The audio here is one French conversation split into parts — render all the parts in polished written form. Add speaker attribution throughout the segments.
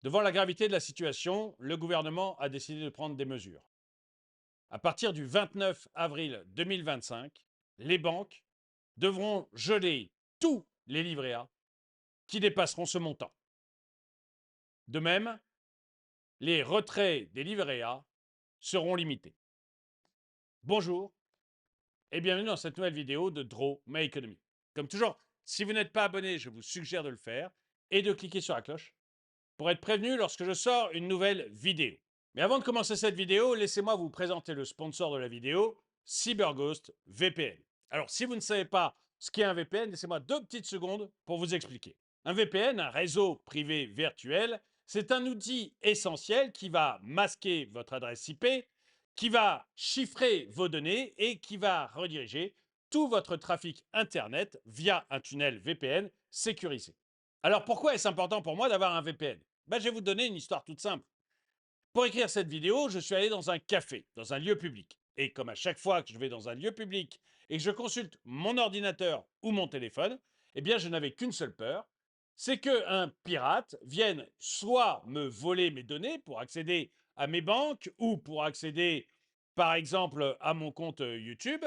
Speaker 1: Devant la gravité de la situation, le gouvernement a décidé de prendre des mesures. À partir du 29 avril 2025, les banques devront geler tous les livrets A qui dépasseront ce montant. De même, les retraits des livrets A seront limités. Bonjour et bienvenue dans cette nouvelle vidéo de Draw My Economy. Comme toujours, si vous n'êtes pas abonné, je vous suggère de le faire et de cliquer sur la cloche pour être prévenu lorsque je sors une nouvelle vidéo. Mais avant de commencer cette vidéo, laissez-moi vous présenter le sponsor de la vidéo, CyberGhost VPN. Alors, si vous ne savez pas ce qu'est un VPN, laissez-moi 2 petites secondes pour vous expliquer. Un VPN, un réseau privé virtuel, c'est un outil essentiel qui va masquer votre adresse IP, qui va chiffrer vos données et qui va rediriger tout votre trafic Internet via un tunnel VPN sécurisé. Alors pourquoi est-ce important pour moi d'avoir un VPN? Je vais vous donner une histoire toute simple. Pour écrire cette vidéo, je suis allé dans un café, dans un lieu public. Et comme à chaque fois que je vais dans un lieu public et que je consulte mon ordinateur ou mon téléphone, eh bien je n'avais qu'une seule peur, c'est qu'un pirate vienne soit me voler mes données pour accéder à mes banques ou pour accéder, par exemple, à mon compte YouTube,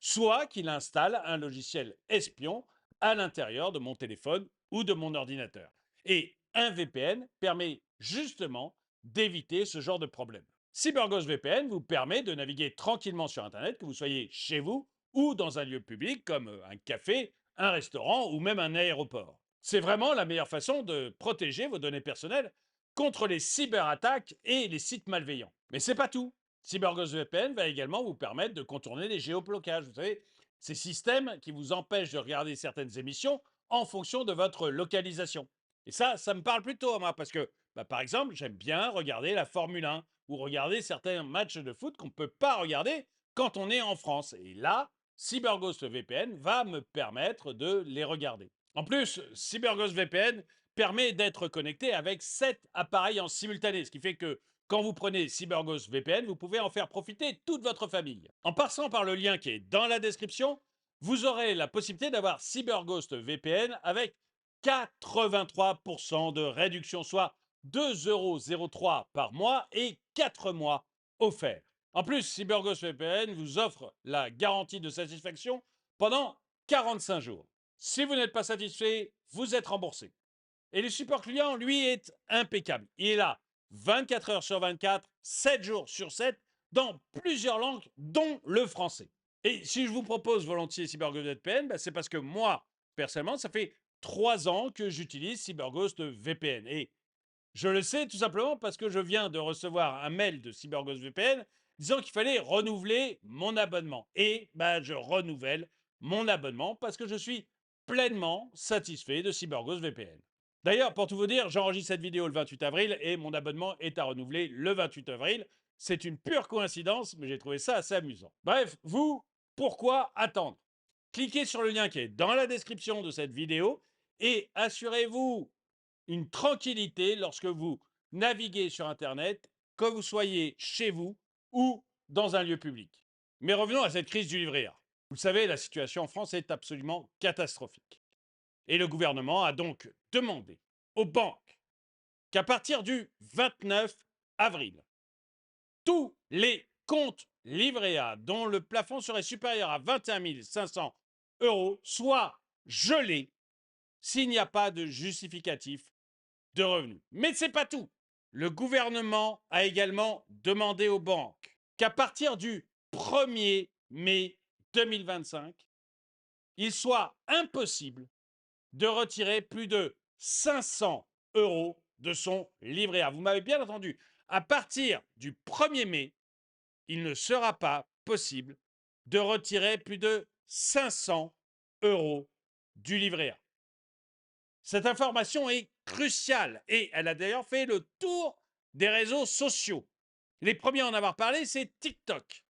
Speaker 1: soit qu'il installe un logiciel espion à l'intérieur de mon téléphone ou de mon ordinateur. Et un VPN permet justement d'éviter ce genre de problème. CyberGhost VPN vous permet de naviguer tranquillement sur Internet, que vous soyez chez vous ou dans un lieu public comme un café, un restaurant ou même un aéroport. C'est vraiment la meilleure façon de protéger vos données personnelles contre les cyberattaques et les sites malveillants. Mais c'est pas tout. CyberGhost VPN va également vous permettre de contourner les géoblocages. Vous savez, ces systèmes qui vous empêchent de regarder certaines émissions en fonction de votre localisation. Et ça me parle plutôt à moi parce que, par exemple, j'aime bien regarder la Formule 1 ou regarder certains matchs de foot qu'on ne peut pas regarder quand on est en France. Et là, CyberGhost VPN va me permettre de les regarder. En plus, CyberGhost VPN permet d'être connecté avec 7 appareils en simultané, ce qui fait que quand vous prenez CyberGhost VPN, vous pouvez en faire profiter toute votre famille. En passant par le lien qui est dans la description, vous aurez la possibilité d'avoir CyberGhost VPN avec 83% de réduction, soit 2,03 € par mois et 4 mois offerts. En plus, CyberGhost VPN vous offre la garantie de satisfaction pendant 45 jours. Si vous n'êtes pas satisfait, vous êtes remboursé. Et le support client, lui, est impeccable. Il est là 24 heures sur 24, 7 jours sur 7, dans plusieurs langues, dont le français. Et si je vous propose volontiers CyberGhost VPN, c'est parce que moi, personnellement, ça fait 3 ans que j'utilise CyberGhost VPN. Et je le sais tout simplement parce que je viens de recevoir un mail de CyberGhost VPN disant qu'il fallait renouveler mon abonnement. Et je renouvelle mon abonnement parce que je suis pleinement satisfait de CyberGhost VPN. D'ailleurs, pour tout vous dire, j'enregistre cette vidéo le 28 avril et mon abonnement est à renouveler le 28 avril. C'est une pure coïncidence, mais j'ai trouvé ça assez amusant. Bref, vous, pourquoi attendre? Cliquez sur le lien qui est dans la description de cette vidéo et assurez-vous une tranquillité lorsque vous naviguez sur Internet, que vous soyez chez vous ou dans un lieu public. Mais revenons à cette crise du livret A. Vous le savez, la situation en France est absolument catastrophique. Et le gouvernement a donc demandé aux banques qu'à partir du 29 avril, tous les comptes livrets A dont le plafond serait supérieur à 21 500 € soient gelés s'il n'y a pas de justificatif de revenus. Mais ce n'est pas tout. Le gouvernement a également demandé aux banques qu'à partir du 1er mai 2025, il soit impossible de retirer plus de 500 € de son livret A. Vous m'avez bien entendu. À partir du 1er mai, il ne sera pas possible de retirer plus de 500 € du livret A. Cette information est cruciale et elle a d'ailleurs fait le tour des réseaux sociaux. Les premiers à en avoir parlé, c'est TikTok.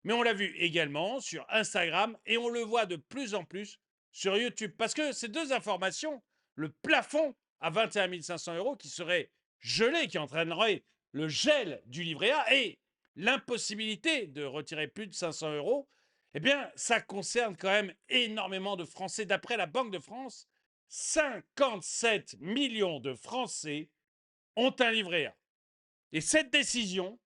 Speaker 1: Mais on l'a vu également sur Instagram et on le voit de plus en plus sur YouTube. Parce que ces deux informations, le plafond à 21 500 € qui serait gelé, qui entraînerait le gel du livret A et l'impossibilité de retirer plus de 500 €, eh bien, ça concerne quand même énormément de Français. D'après la Banque de France, 57 millions de Français ont un livret A. Et cette décision,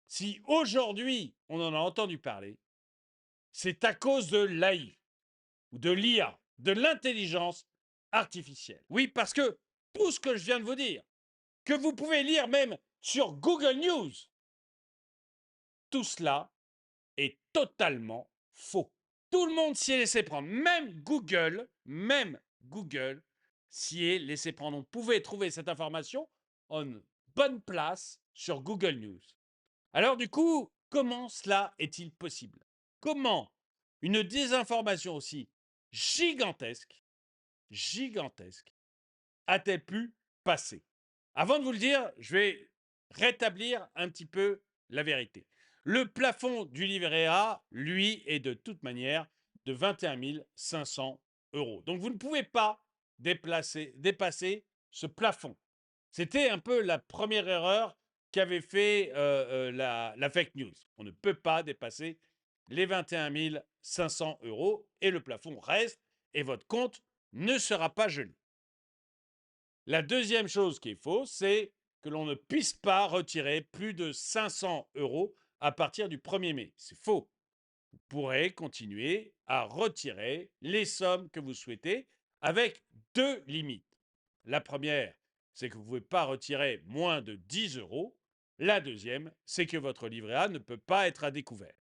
Speaker 1: si aujourd'hui on en a entendu parler, c'est à cause de l'AI ou de l'IA, de l'intelligence artificielle. Oui, parce que tout ce que je viens de vous dire, que vous pouvez lire même sur Google News, tout cela est totalement faux. Tout le monde s'y est laissé prendre, même Google s'y est laissé prendre. On pouvait trouver cette information en bonne place sur Google News. Alors du coup, comment cela est-il possible? Comment une désinformation aussi gigantesque, a-t-elle pu passer? Avant de vous le dire, je vais rétablir un petit peu la vérité. Le plafond du livret A, lui, est de toute manière de 21 500 euros. Donc vous ne pouvez pas dépasser ce plafond. C'était un peu la première erreur qu'avait fait la fake news. On ne peut pas dépasser les 21 500 euros et le plafond reste et votre compte ne sera pas gelé. La deuxième chose qui est fausse, c'est que l'on ne puisse pas retirer plus de 500 euros à partir du 1er mai. C'est faux. Vous pourrez continuer à retirer les sommes que vous souhaitez avec deux limites. La première, c'est que vous ne pouvez pas retirer moins de 10 euros. La deuxième, c'est que votre livret A ne peut pas être à découvert.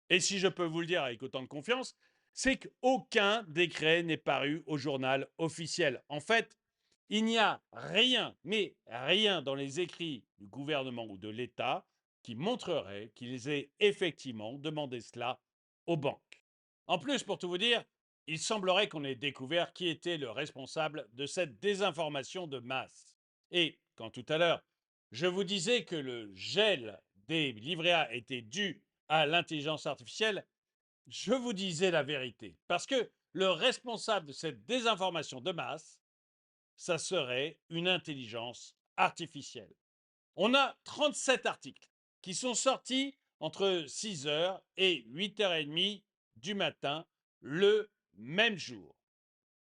Speaker 1: Et si je peux vous le dire avec autant de confiance, c'est qu'aucun décret n'est paru au journal officiel. En fait, il n'y a rien, mais rien dans les écrits du gouvernement ou de l'État qui montrerait qu'ils aient effectivement demandé cela aux banques. En plus, pour tout vous dire, il semblerait qu'on ait découvert qui était le responsable de cette désinformation de masse. Et quand tout à l'heure, je vous disais que le gel des livrets A était dû à l'intelligence artificielle, je vous disais la vérité. Parce que le responsable de cette désinformation de masse, ça serait une intelligence artificielle. On a 37 articles qui sont sortis entre 6h et 8h30 du matin le même jour.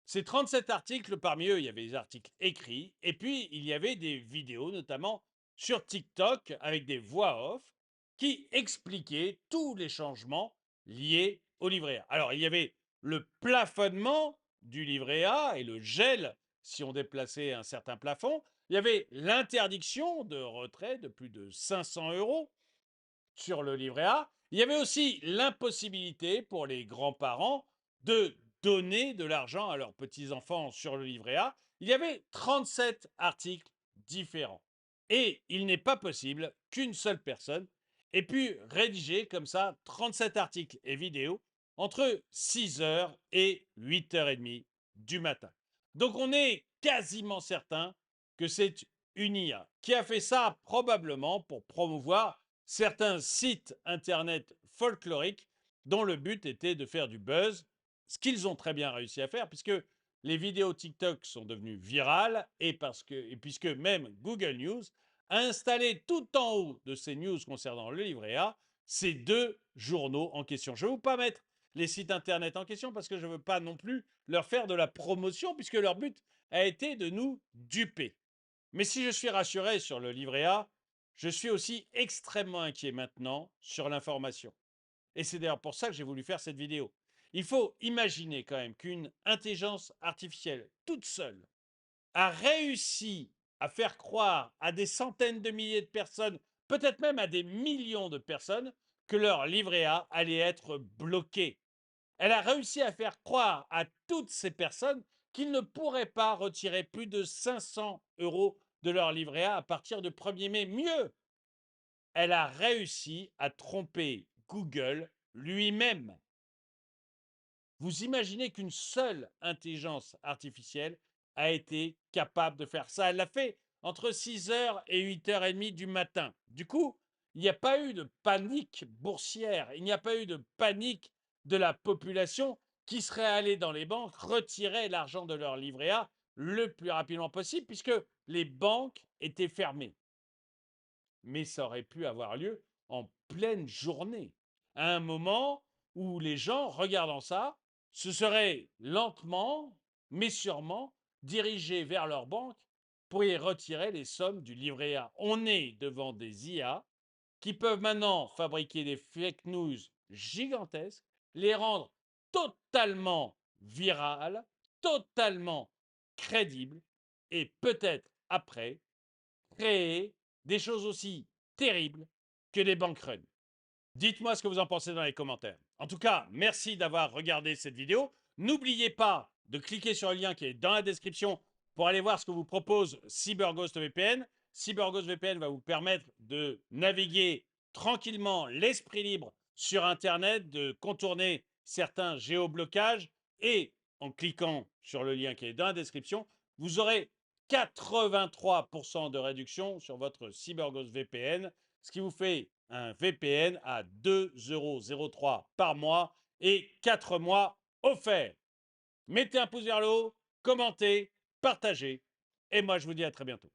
Speaker 1: Ces 37 articles, parmi eux, il y avait des articles écrits et puis il y avait des vidéos, notamment sur TikTok, avec des voix off qui expliquaient tous les changements liés au livret A. Alors, il y avait le plafonnement du livret A et le gel si on déplaçait un certain plafond. Il y avait l'interdiction de retrait de plus de 500 euros sur le livret A. Il y avait aussi l'impossibilité pour les grands-parents de donner de l'argent à leurs petits-enfants sur le livret A. Il y avait 37 articles différents. Et il n'est pas possible qu'une seule personne ait pu rédiger comme ça 37 articles et vidéos entre 6h et 8h30 du matin. Donc on est quasiment certain que c'est une IA qui a fait ça probablement pour promouvoir certains sites internet folkloriques dont le but était de faire du buzz, ce qu'ils ont très bien réussi à faire puisque les vidéos TikTok sont devenues virales et puisque même Google News a installé tout en haut de ces news concernant le livret A ces deux journaux en question. Je ne vais pas mettre les sites internet en question parce que je ne veux pas non plus leur faire de la promotion puisque leur but a été de nous duper. Mais si je suis rassuré sur le livret A, je suis aussi extrêmement inquiet maintenant sur l'information. Et c'est d'ailleurs pour ça que j'ai voulu faire cette vidéo. Il faut imaginer quand même qu'une intelligence artificielle toute seule a réussi à faire croire à des centaines de milliers de personnes, peut-être même à des millions de personnes, que leur livret A allait être bloqué. Elle a réussi à faire croire à toutes ces personnes qu'ils ne pourraient pas retirer plus de 500 euros de leur livret A à partir du 1er mai. Mieux, elle a réussi à tromper Google lui-même. Vous imaginez qu'une seule intelligence artificielle a été capable de faire ça. Elle l'a fait entre 6h et 8h30 du matin. Du coup, il n'y a pas eu de panique boursière, il n'y a pas eu de panique de la population qui serait allée dans les banques retirer l'argent de leur livret A le plus rapidement possible puisque les banques étaient fermées. Mais ça aurait pu avoir lieu en pleine journée, à un moment où les gens, regardant ça, se seraient lentement, mais sûrement, dirigés vers leur banque pourriez retirer les sommes du livret A. On est devant des IA qui peuvent maintenant fabriquer des fake news gigantesques, les rendre totalement virales, totalement crédibles, et peut-être après créer des choses aussi terribles que des bank runs. Dites-moi ce que vous en pensez dans les commentaires. En tout cas, merci d'avoir regardé cette vidéo. N'oubliez pas de cliquer sur le lien qui est dans la description pour aller voir ce que vous propose CyberGhost VPN. CyberGhost VPN va vous permettre de naviguer tranquillement, l'esprit libre sur Internet, de contourner certains géoblocages, et en cliquant sur le lien qui est dans la description, vous aurez 83% de réduction sur votre CyberGhost VPN, ce qui vous fait un VPN à 2,03 € par mois et 4 mois offerts. Mettez un pouce vers le haut, commentez, partagez, et moi je vous dis à très bientôt.